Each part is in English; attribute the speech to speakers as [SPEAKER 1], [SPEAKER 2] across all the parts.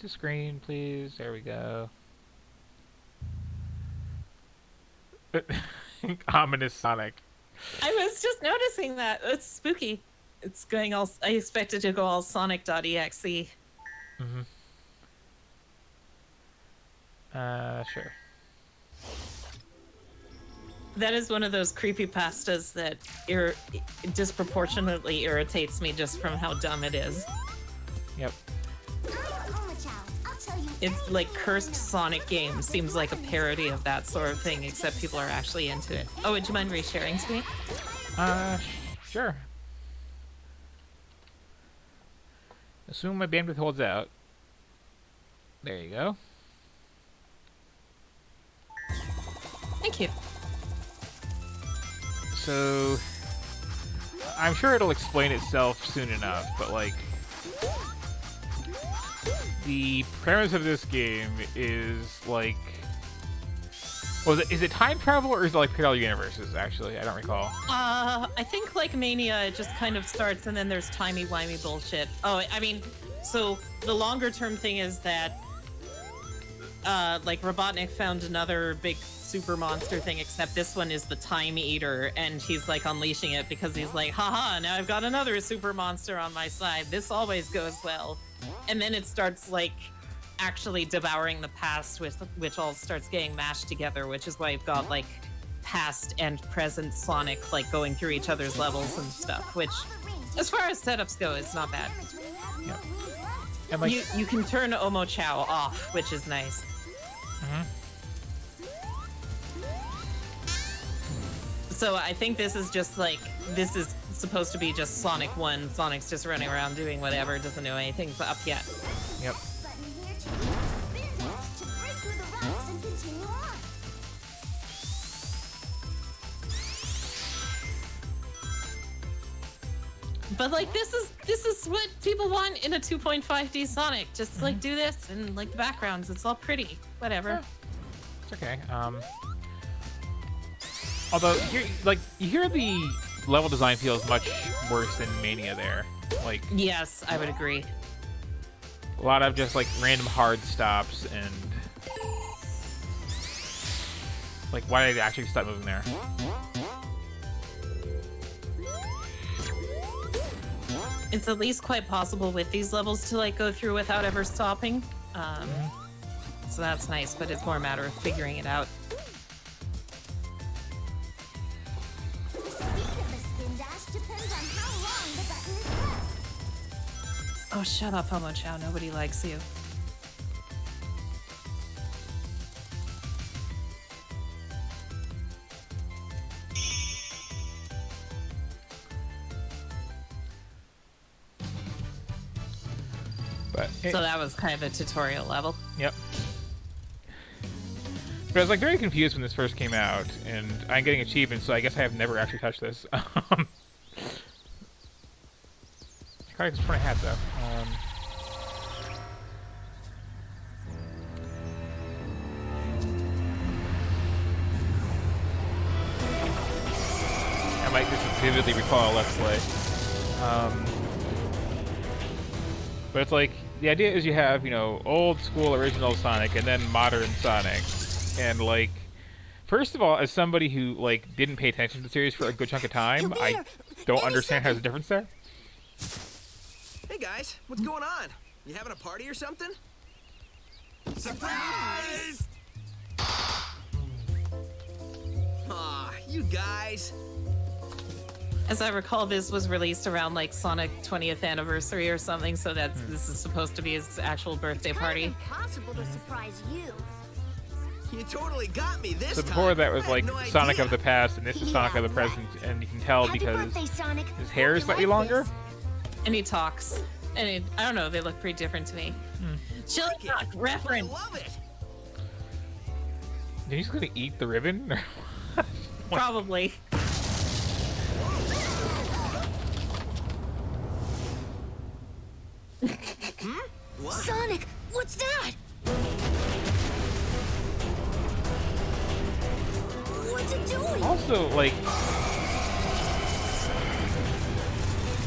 [SPEAKER 1] the screen, please. There we go. Ominous Sonic.
[SPEAKER 2] I was just noticing that. It's spooky. It's going all. I expect it to go all Sonic.exe.
[SPEAKER 1] Mm-hmm. Sure.
[SPEAKER 2] That is one of those creepy pastas that disproportionately irritates me just from how dumb it is.
[SPEAKER 1] Yep.
[SPEAKER 2] It's like Cursed Sonic Game seems like a parody of that sort of thing, except people are actually into it. Oh, would you mind resharing to me?
[SPEAKER 1] Sure. Assume my bandwidth holds out. There you go.
[SPEAKER 2] Thank you.
[SPEAKER 1] So, I'm sure it'll explain itself soon enough, but like, the premise of this game is like, is it time travel or is it like parallel universes? Actually, I don't recall.
[SPEAKER 2] I think like Mania, it just kind of starts and then there's timey-wimey bullshit. Oh, I mean, so the longer term thing is that, like Robotnik found another big super monster thing, except this one is the Time Eater, and he's like unleashing it because he's like, haha, now I've got another super monster on my side. This always goes well. And then it starts like actually devouring the past, which all starts getting mashed together, which is why you've got like past and present Sonic like going through each other's levels and stuff, which as far as setups go, it's not bad.
[SPEAKER 1] Yep. And like,
[SPEAKER 2] You can turn Omo Chow off, which is nice.
[SPEAKER 1] Mm-hmm.
[SPEAKER 2] So I think this is just like, this is supposed to be just Sonic 1. Sonic's just running around doing whatever, doesn't know anything up yet.
[SPEAKER 1] Yep.
[SPEAKER 2] But like, this is what people want in a 2.5D Sonic. Just like do this and like the backgrounds, it's all pretty. Whatever.
[SPEAKER 1] Yeah. It's okay. Although you hear the level design feels much worse than Mania there. Like,
[SPEAKER 2] Yes, I would agree.
[SPEAKER 1] a lot of just like random hard stops and like, why did I actually stop moving there?
[SPEAKER 2] It's at least quite possible with these levels to like go through without ever stopping. So that's nice, but it's more a matter of figuring it out. Oh, shut up, Homo Chow. Nobody likes you.
[SPEAKER 1] But
[SPEAKER 2] So that was kind of a tutorial level.
[SPEAKER 1] Yep. But I was like very confused when this first came out, and I'm getting achievements, so I guess I have never actually touched this. I kind of just want a hat though. I might just vividly recall a Let's Play. But it's like, the idea is you have, you know, old school original Sonic and then modern Sonic. And like, first of all, as somebody who like didn't pay attention to the series for a good chunk of time, I don't understand how there's a difference there.
[SPEAKER 3] Hey guys, what's going on? You having a party or something? Surprise! Aw, you guys.
[SPEAKER 2] As I recall, this was released around like Sonic 20th anniversary or something, so that's this is supposed to be his actual birthday party.
[SPEAKER 4] Impossible to surprise you.
[SPEAKER 3] You totally got me this
[SPEAKER 1] So
[SPEAKER 3] time.
[SPEAKER 1] before that was
[SPEAKER 3] I
[SPEAKER 1] like
[SPEAKER 3] had no
[SPEAKER 1] Sonic
[SPEAKER 3] idea.
[SPEAKER 1] of the past, and this is Sonic of the present, and you can tell
[SPEAKER 4] Happy
[SPEAKER 1] because
[SPEAKER 4] birthday, Sonic.
[SPEAKER 1] his hair is slightly longer.
[SPEAKER 2] And he talks. And I don't know, they look pretty different to me. Chili
[SPEAKER 3] Like it.
[SPEAKER 2] Talk
[SPEAKER 3] I
[SPEAKER 2] reference.
[SPEAKER 3] love it.
[SPEAKER 1] Did he just gonna eat the ribbon?
[SPEAKER 2] Probably.
[SPEAKER 3] What?
[SPEAKER 4] Sonic, what's that? What's it doing?
[SPEAKER 1] Also, like,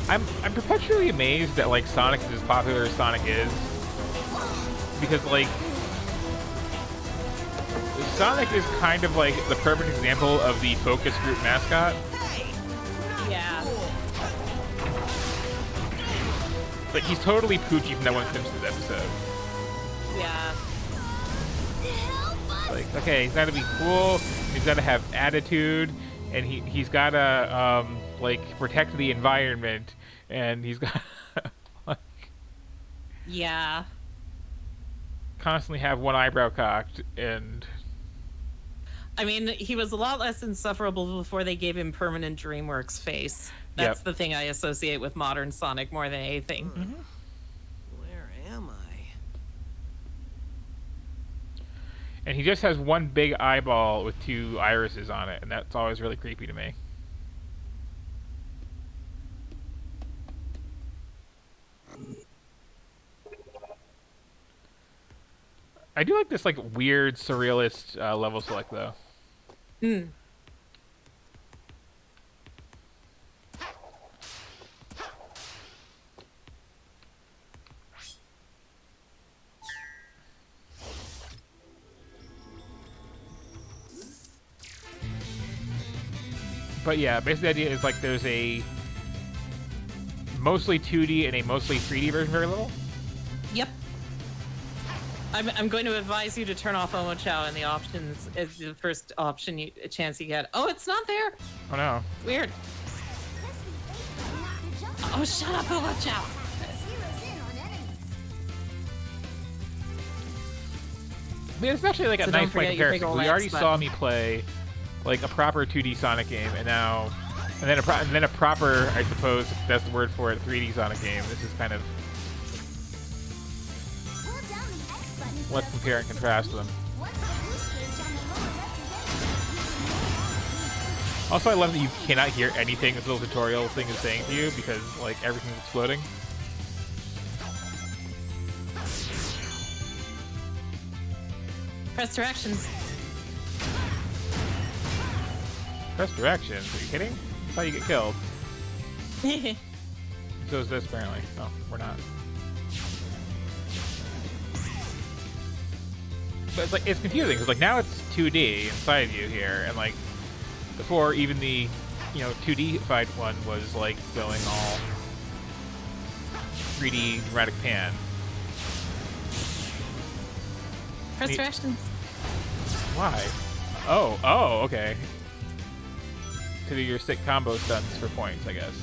[SPEAKER 1] I'm perpetually amazed that like Sonic is as popular as Sonic is. because like Sonic is kind of like the perfect example of the focus group mascot.
[SPEAKER 2] Yeah.
[SPEAKER 1] Like he's totally Poochie from that one Simpsons episode.
[SPEAKER 2] Yeah.
[SPEAKER 1] Like, okay, he's got to be cool. He's got to have attitude, and he's got to like protect the environment, and he's got like
[SPEAKER 2] Yeah.
[SPEAKER 1] constantly have one eyebrow cocked, and
[SPEAKER 2] I mean, he was a lot less insufferable before they gave him permanent DreamWorks face. That's
[SPEAKER 1] Yep.
[SPEAKER 2] the thing I associate with modern Sonic more than anything.
[SPEAKER 3] Where am I?
[SPEAKER 1] and he just has one big eyeball with two irises on it, and that's always really creepy to me. I do like this like weird surrealist level select though.
[SPEAKER 2] Mm.
[SPEAKER 1] But yeah, basically the idea is like there's a mostly 2D and a mostly 3D version very little.
[SPEAKER 2] Yep. I'm going to advise you to turn off Omochao in the options as the first option a chance you get. Oh, it's not there.
[SPEAKER 1] Oh no.
[SPEAKER 2] Weird. Oh, shut up, Omochao.
[SPEAKER 1] I mean, it's actually like a
[SPEAKER 2] So don't
[SPEAKER 1] nice point
[SPEAKER 2] forget your big
[SPEAKER 1] comparison.
[SPEAKER 2] ol'
[SPEAKER 1] We
[SPEAKER 2] X
[SPEAKER 1] already saw
[SPEAKER 2] button.
[SPEAKER 1] me play like a proper 2D Sonic game, and now, and then a proper, I suppose if that's the word for it, 3D Sonic game. This is kind of, let's compare and contrast them. Also, I love that you cannot hear anything this little tutorial thing is saying to you because like everything's exploding.
[SPEAKER 2] Press directions.
[SPEAKER 1] Press directions. Are you kidding? That's how you get killed. So is this apparently. No, we're not. But it's like it's confusing because like now it's 2D inside you here, and like before even the 2D fight one was like going all 3D dramatic pan.
[SPEAKER 2] Press
[SPEAKER 1] Neat.
[SPEAKER 2] directions.
[SPEAKER 1] Why? Oh, okay. To do your sick combo stunts for points, I guess.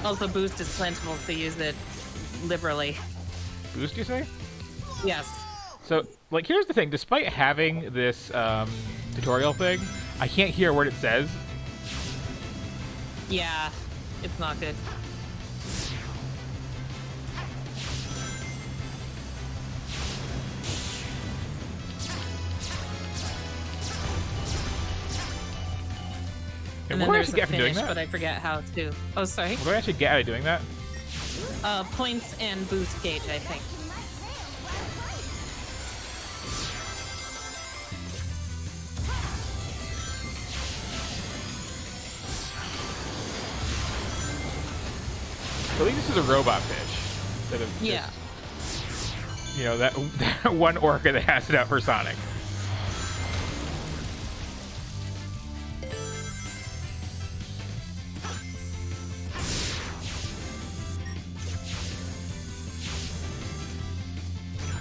[SPEAKER 2] Also, boost is plentiful, so use it liberally.
[SPEAKER 1] Boost, you say?
[SPEAKER 2] Yes.
[SPEAKER 1] So, like, here's the thing. Despite having this tutorial thing, I can't hear what it says.
[SPEAKER 2] Yeah, it's not good.
[SPEAKER 1] And
[SPEAKER 2] And
[SPEAKER 1] what
[SPEAKER 2] then
[SPEAKER 1] do I
[SPEAKER 2] there's
[SPEAKER 1] actually
[SPEAKER 2] a
[SPEAKER 1] get from doing
[SPEAKER 2] finish,
[SPEAKER 1] that?
[SPEAKER 2] but I forget how to. Oh, sorry.
[SPEAKER 1] What do I actually get out of doing that?
[SPEAKER 2] Points and boost gauge, I think.
[SPEAKER 1] At least this is a robot fish. Instead of
[SPEAKER 2] Yeah.
[SPEAKER 1] just, that one orca that has it out for Sonic.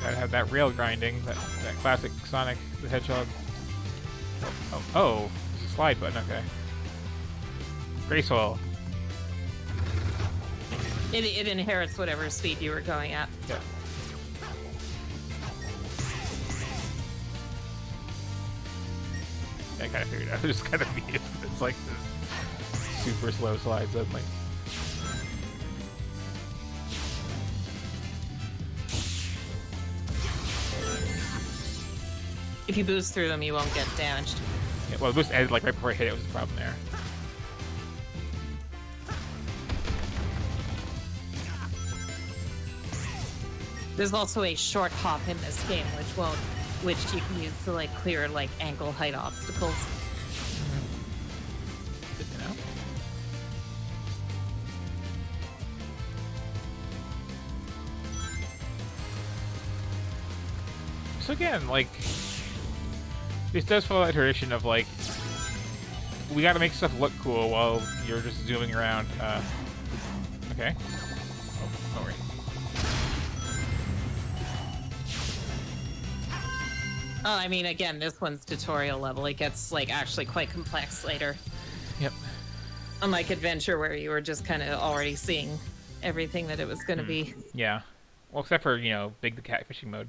[SPEAKER 1] Gotta have that rail grinding, that classic Sonic the Hedgehog. Oh, it's a slide button, okay. Graceful.
[SPEAKER 2] It inherits whatever speed you were going at.
[SPEAKER 1] Yeah. I kind of figured out. It's kind of me. It's like this super slow slide suddenly.
[SPEAKER 2] If you boost through them, you won't get damaged.
[SPEAKER 1] Yeah, well, the boost ended like right before I hit it was the problem there.
[SPEAKER 2] There's also a short hop in this game, which you can use to like clear like ankle height obstacles.
[SPEAKER 1] Good to know. So again, like, this does follow that tradition of, like, we gotta make stuff look cool while you're just zooming around. Okay. Oh, don't worry.
[SPEAKER 2] Oh, I mean, again, this one's tutorial level. It gets, like, actually quite complex later.
[SPEAKER 1] Yep.
[SPEAKER 2] Unlike Adventure, where you were just kind of already seeing everything that it was going to be.
[SPEAKER 1] Yeah. Well, except for, you know, Big the Catfishing mode.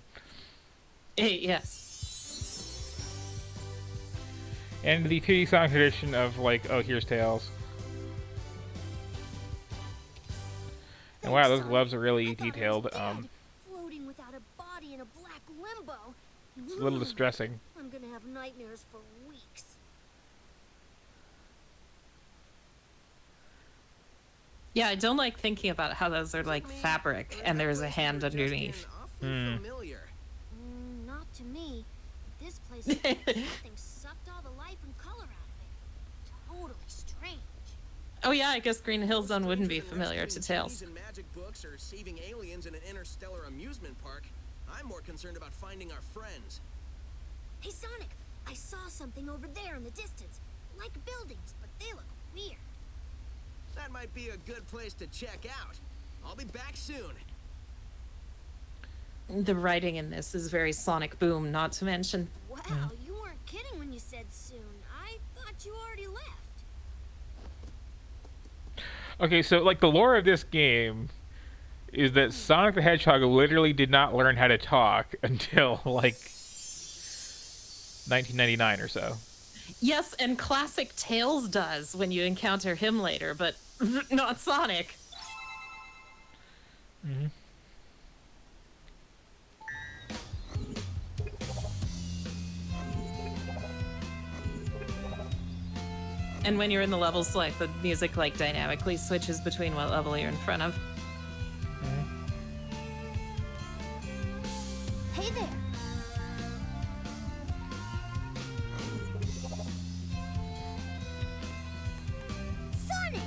[SPEAKER 2] Yes.
[SPEAKER 1] And the 2D Sonic tradition of, like, oh, here's Tails. And wow, those gloves are really detailed.
[SPEAKER 4] Floating without a body in a black limbo.
[SPEAKER 1] It's a little distressing.
[SPEAKER 4] I'm gonna have nightmares for weeks.
[SPEAKER 2] Yeah, I don't like thinking about how those are like fabric and there's a hand underneath.
[SPEAKER 3] Familiar.
[SPEAKER 4] Not to me. This place is like something sucked all the life and color out of it. Totally strange.
[SPEAKER 2] Oh yeah, I guess Green Hill Zone wouldn't be familiar to Tails.
[SPEAKER 3] In magic books or saving aliens in an interstellar amusement park. I'm more concerned about finding our friends.
[SPEAKER 4] Hey Sonic, I saw something over there in the distance. Like buildings, but they look weird.
[SPEAKER 3] That might be a good place to check out. I'll be back soon.
[SPEAKER 2] The writing in this is very Sonic Boom, not to mention.
[SPEAKER 4] Wow, you weren't kidding when you said soon. I thought you already left.
[SPEAKER 1] Okay, so, like, the lore of this game is that Sonic the Hedgehog literally did not learn how to talk until, like, 1999 or so.
[SPEAKER 2] Yes, and classic Tails does when you encounter him later, but not Sonic.
[SPEAKER 1] Mm-hmm.
[SPEAKER 2] And when you're in the level select, the music like dynamically switches between what level you're in front of.
[SPEAKER 4] Hey there. Sonic!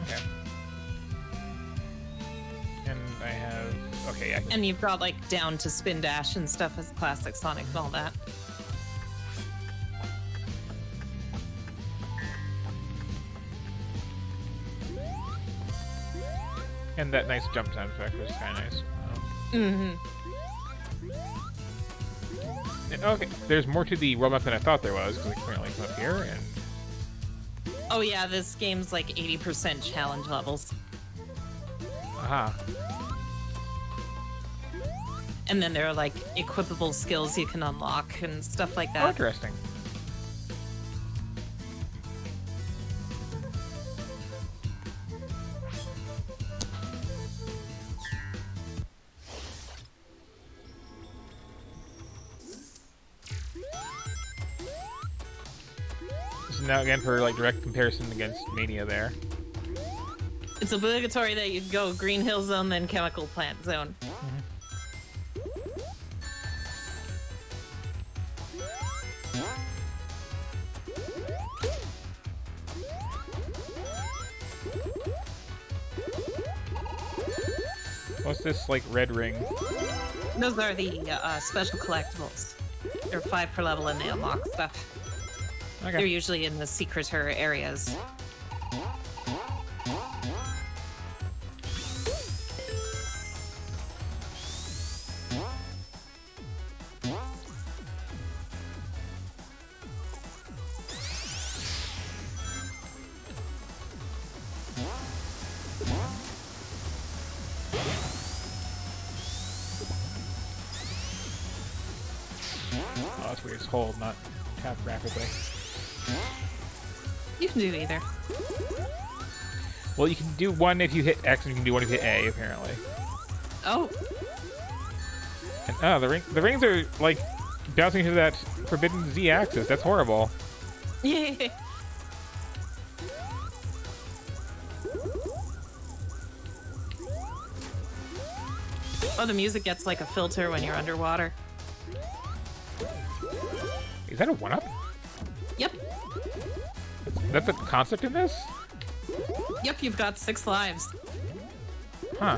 [SPEAKER 1] Okay. And I have... Okay, yeah.
[SPEAKER 2] And you've got like down to spin dash and stuff as classic Sonic and all that.
[SPEAKER 1] And that nice jump sound effect was kind of nice. And, okay, there's more to the world map than I thought there was, because we can apparently come up here and...
[SPEAKER 2] Oh yeah, this game's like 80% challenge levels.
[SPEAKER 1] Aha.
[SPEAKER 2] And then there are like equipable skills you can unlock and stuff like
[SPEAKER 1] Oh,
[SPEAKER 2] that.
[SPEAKER 1] interesting. So now again for like direct comparison against Mania there.
[SPEAKER 2] It's obligatory that you go Green Hill Zone, then Chemical Plant Zone.
[SPEAKER 1] What's this like red ring?
[SPEAKER 2] Those are the special collectibles. They're 5 per level and they unlock stuff. They're
[SPEAKER 1] Okay.
[SPEAKER 2] usually in the secreter areas.
[SPEAKER 1] Oh, that's weird. It's hold, not tap rapidly.
[SPEAKER 2] You can do either.
[SPEAKER 1] Well, you can do one if you hit X, and you can do one if you hit A, apparently.
[SPEAKER 2] Oh,
[SPEAKER 1] And, oh, the rings are like bouncing to that forbidden Z axis. That's horrible.
[SPEAKER 2] yeah. Oh, the music gets like a filter when you're underwater.
[SPEAKER 1] Is that a 1-up?
[SPEAKER 2] Yep.
[SPEAKER 1] That's a concept in this?
[SPEAKER 2] Yep, you've got 6 lives.
[SPEAKER 1] Huh.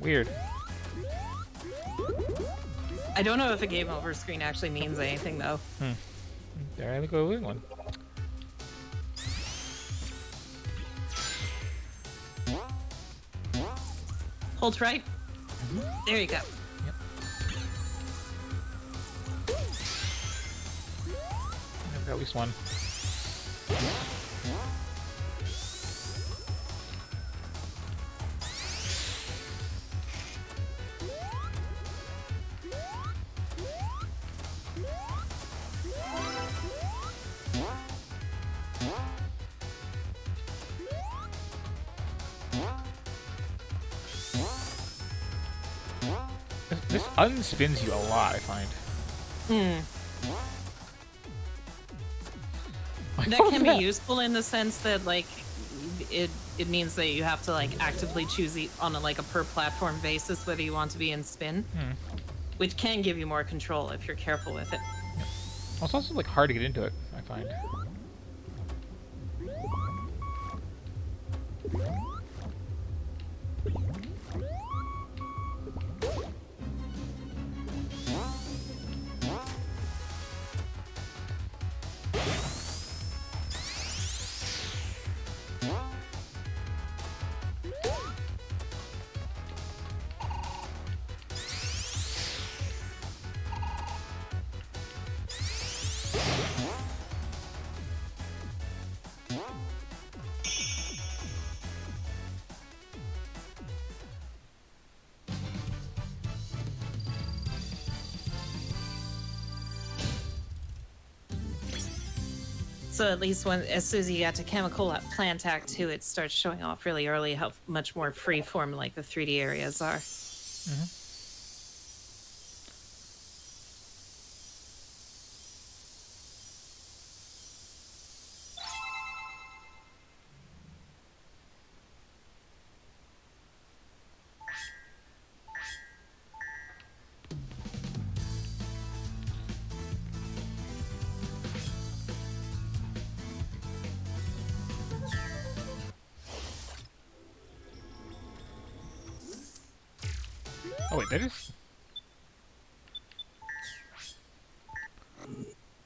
[SPEAKER 1] Weird.
[SPEAKER 2] I don't know if a game over screen actually means anything, though.
[SPEAKER 1] There I go with one.
[SPEAKER 2] Hold right. There you go.
[SPEAKER 1] I've got at least one. This unspins you a lot, I find.
[SPEAKER 2] That can be useful in the sense that, like, it means that you have to, like, actively choose on a, like, a per platform basis whether you want to be in spin, which can give you more control if you're careful with it.
[SPEAKER 1] Well, it's also like hard to get into it, I find.
[SPEAKER 2] So at least as soon as you get to Chemical Plant Act 2, it starts showing off really early how much more freeform like the 3D areas are.
[SPEAKER 1] Oh wait, that is...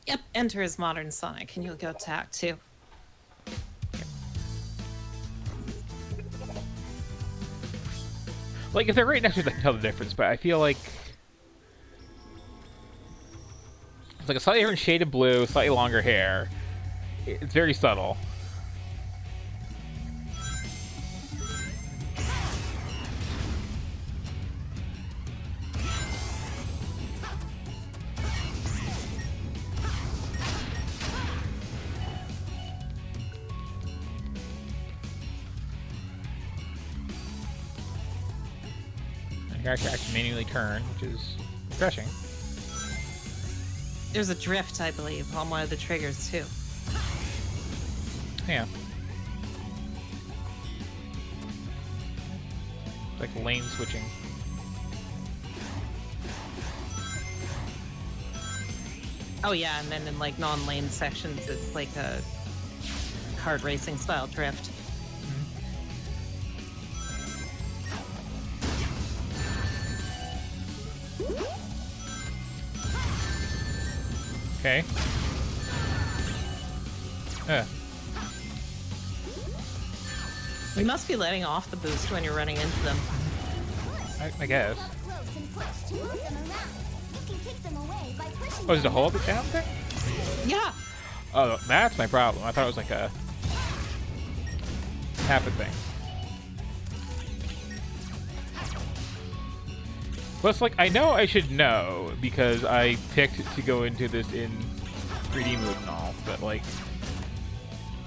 [SPEAKER 2] Yep, enter as Modern Sonic, and you'll go to Act 2.
[SPEAKER 1] Like, if they're right next to each other, I can tell the difference, but I feel like... It's like a slightly different shade of blue, slightly longer hair. It's very subtle. You can actually manually turn, which is refreshing.
[SPEAKER 2] There's a drift, I believe, on one of the triggers, too.
[SPEAKER 1] Yeah. Like lane switching.
[SPEAKER 2] Oh, yeah, and then in, like, non-lane sections, it's like a kart racing style drift.
[SPEAKER 1] Okay.
[SPEAKER 2] You must be letting off the boost when you're running into them.
[SPEAKER 1] I guess.
[SPEAKER 4] Up close and push to move them around. You can kick them away by pushing
[SPEAKER 1] Oh, is it a
[SPEAKER 4] them.
[SPEAKER 1] hold it down thing?
[SPEAKER 2] Yeah.
[SPEAKER 1] Oh, that's my problem. I thought it was like a happen thing. Plus, like, I know I should know because I picked to go into this in 3D mode and all, but like,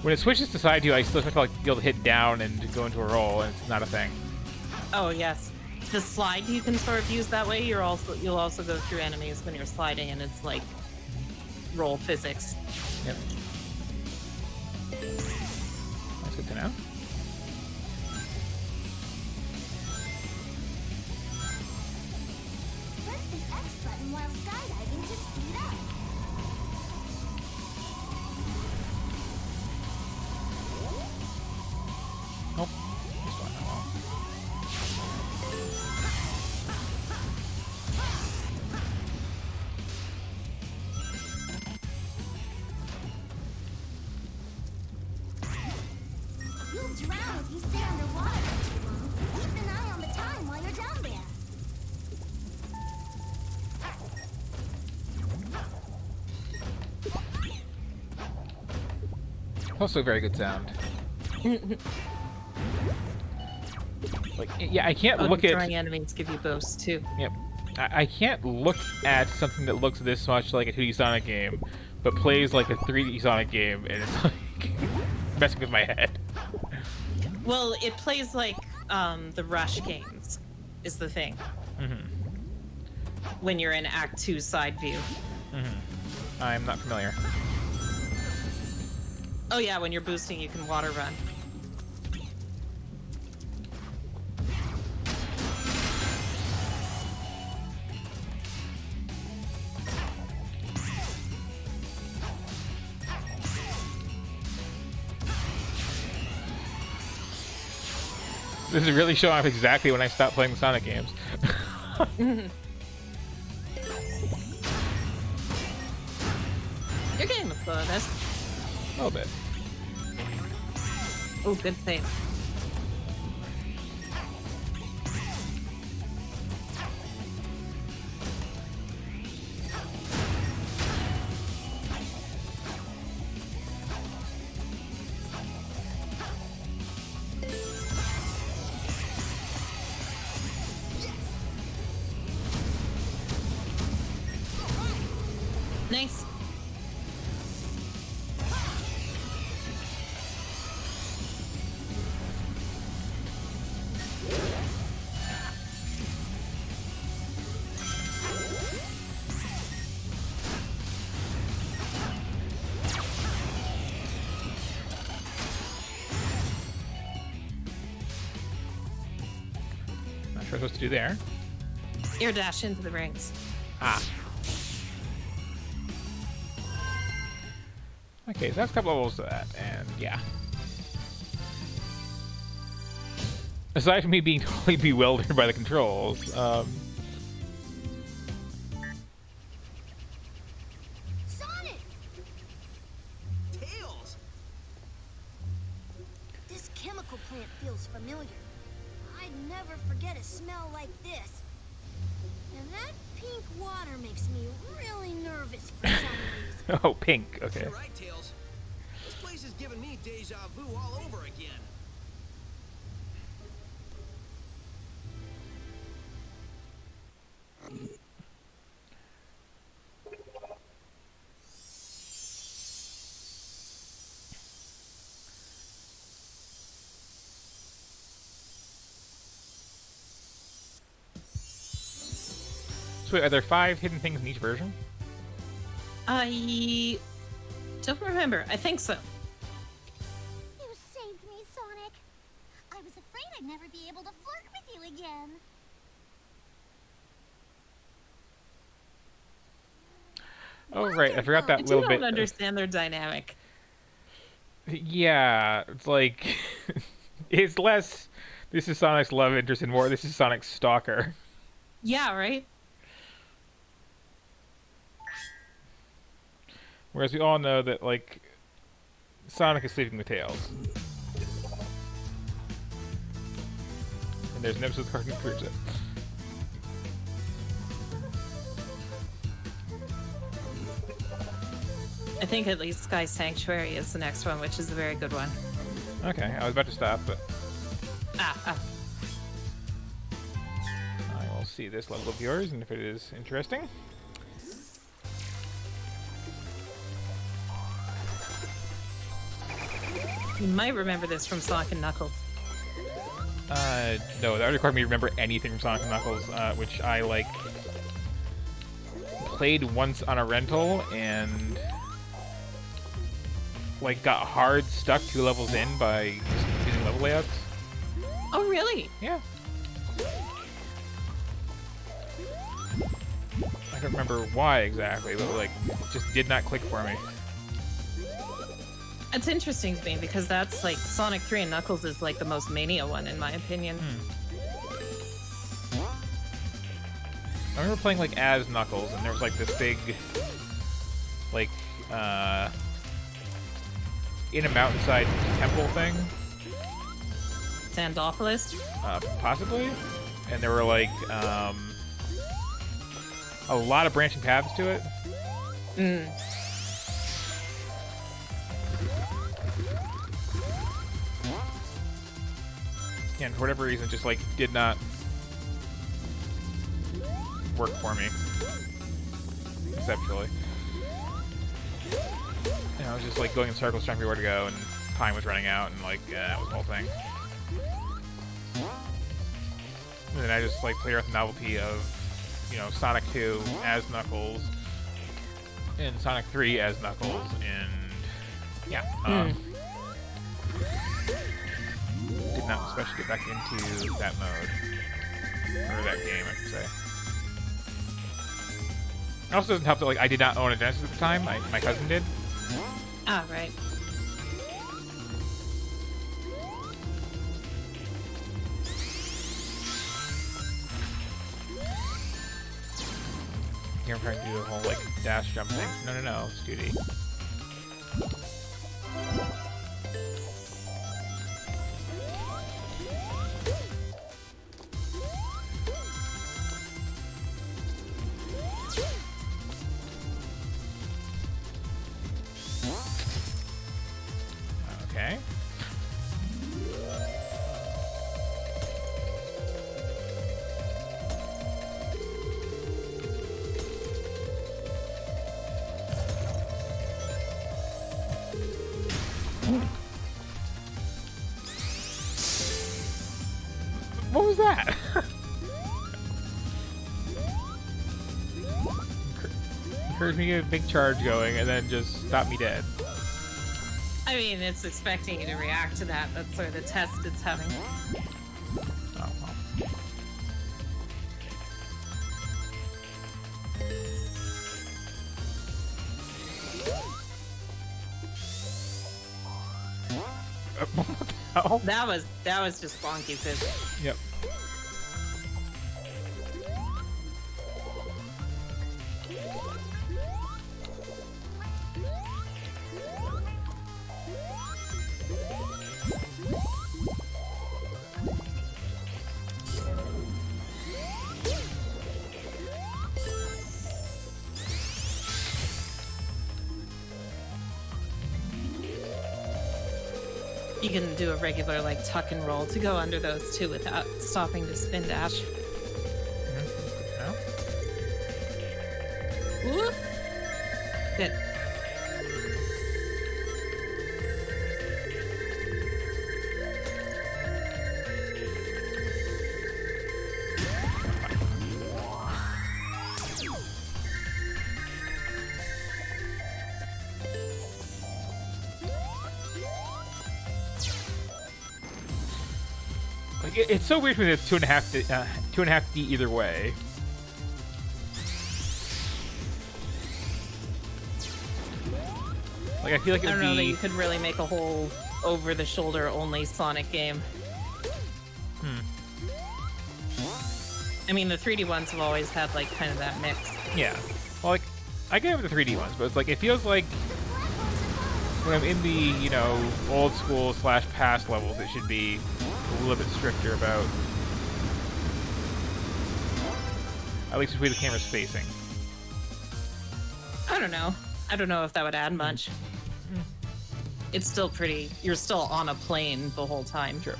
[SPEAKER 1] when it switches to side view, I still have to like be able to hit down and go into a roll, and it's not a thing.
[SPEAKER 2] Oh, yes. The slide you can sort of use that way. You'll also go through enemies when you're sliding, and it's like roll physics.
[SPEAKER 1] Yep. That's good to know.
[SPEAKER 4] allow skydiving to speed up.
[SPEAKER 1] Oh, this one, oh
[SPEAKER 4] You'll drown if you stay underwater for too long. Keep an eye on the time while you're down there.
[SPEAKER 1] well. Also a very good sound. Like, yeah, I can't look at...
[SPEAKER 2] Drawing enemies give you boosts too.
[SPEAKER 1] Yep. I can't look at something that looks this much like a 2D Sonic game, but plays like a 3D Sonic game, and it's like messing with my head.
[SPEAKER 2] Well, it plays like the Rush games, is the thing. When you're in Act 2 side view.
[SPEAKER 1] I'm not familiar.
[SPEAKER 2] Oh yeah, when you're boosting, you can water run.
[SPEAKER 1] This is really showing off exactly when I stopped playing Sonic games.
[SPEAKER 2] You're getting the flow of this.
[SPEAKER 1] A little bit.
[SPEAKER 2] Oh, good save. Nice.
[SPEAKER 1] Not sure what I'm supposed to do there.
[SPEAKER 2] Air dash into the rings.
[SPEAKER 1] Ah. Okay, so that's a couple levels to that, and yeah. Aside from me being totally bewildered by the controls,
[SPEAKER 4] Sonic!
[SPEAKER 3] Tails!
[SPEAKER 4] This chemical plant feels familiar. I'd never forget a smell like this. And that pink water makes me really nervous for some reason.
[SPEAKER 1] oh, pink, okay.
[SPEAKER 3] You're right, Tails. This place is giving me deja vu all over again.
[SPEAKER 1] So wait, are there 5 hidden things in each version?
[SPEAKER 2] I don't remember. I think so.
[SPEAKER 4] You saved me, Sonic. I was afraid I'd never be able to flirt with you again.
[SPEAKER 1] Oh, right, I forgot that
[SPEAKER 2] I
[SPEAKER 1] little
[SPEAKER 2] don't
[SPEAKER 1] bit.
[SPEAKER 2] understand their dynamic.
[SPEAKER 1] Yeah, it's like... it's less, this is Sonic's love interest, and more, this is Sonic's stalker.
[SPEAKER 2] Yeah, right?
[SPEAKER 1] Whereas we all know that, like, Sonic is sleeping with Tails. And there's an episode of the cartoon that proves it.
[SPEAKER 2] I think at least Sky Sanctuary is the next one, which is a very good one.
[SPEAKER 1] Okay, I was about to stop, but
[SPEAKER 2] Ah.
[SPEAKER 1] I will see this level of yours, and if it is interesting.
[SPEAKER 2] You might remember this from Sonic and Knuckles.
[SPEAKER 1] No, that would require me to remember anything from Sonic and Knuckles, which I, like, played once on a rental, and, like, got hard stuck 2 levels in by just using level layouts.
[SPEAKER 2] Oh, really?
[SPEAKER 1] Yeah. Like, don't remember why exactly, but like, it just did not click for me.
[SPEAKER 2] It's interesting to me because that's like Sonic 3 and Knuckles is like the most Mania one in my opinion.
[SPEAKER 1] I remember playing like as Knuckles, and there was like this big, like, in a mountainside temple thing.
[SPEAKER 2] Sandopolis?
[SPEAKER 1] Possibly. And there were like a lot of branching paths to it. And for whatever reason, just like did not work for me conceptually. And I was just like going in circles trying to figure where to go, and time was running out, and like that was the whole thing. And then I just like played around with the novelty of, you know, Sonic 2 as Knuckles, and Sonic 3 as Knuckles, and yeah, did not especially get back into that mode or that game, I should say. It also doesn't help that like I did not own a Genesis at the time. My cousin did.
[SPEAKER 2] Ah, right.
[SPEAKER 1] Here I'm trying to do the whole like dash jump thing. No, it's duty. Okay. What was that? Encouraged me to get a big charge going and then just stop me dead.
[SPEAKER 2] I mean, it's expecting you to react to that. That's sort of the test it's having.
[SPEAKER 1] Oh, well. What the hell?
[SPEAKER 2] That was just bonky physics.
[SPEAKER 1] Yep.
[SPEAKER 2] You can do a regular like tuck and roll to go under those too without stopping to spin dash. Ooh. Good.
[SPEAKER 1] Like it's so weird when it's 2.5D either way. Like I feel like it
[SPEAKER 2] I
[SPEAKER 1] would
[SPEAKER 2] don't know that
[SPEAKER 1] be.
[SPEAKER 2] you could really make a whole over-the-shoulder only Sonic game. I mean, the 3D ones have always had like kind of that mix.
[SPEAKER 1] Yeah. Well, like I get it with the 3D ones, but it's like it feels like when I'm in the, you know, old school / past levels, it should be a little bit stricter about at least the way the camera's facing.
[SPEAKER 2] I don't know. I don't know if that would add much. It's still pretty. You're still on a plane the whole time.
[SPEAKER 1] True.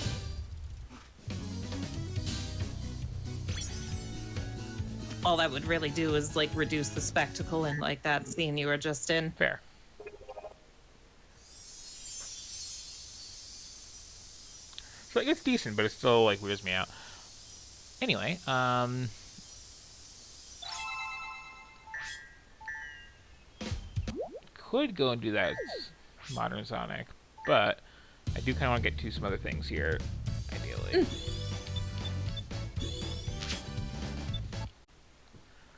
[SPEAKER 2] All that would really do is like reduce the spectacle in like that scene you were just in.
[SPEAKER 1] Fair. So like, it's decent, but it still like weirds me out. Anyway, could go and do that with Modern Sonic, but I do kind of want to get to some other things here, ideally.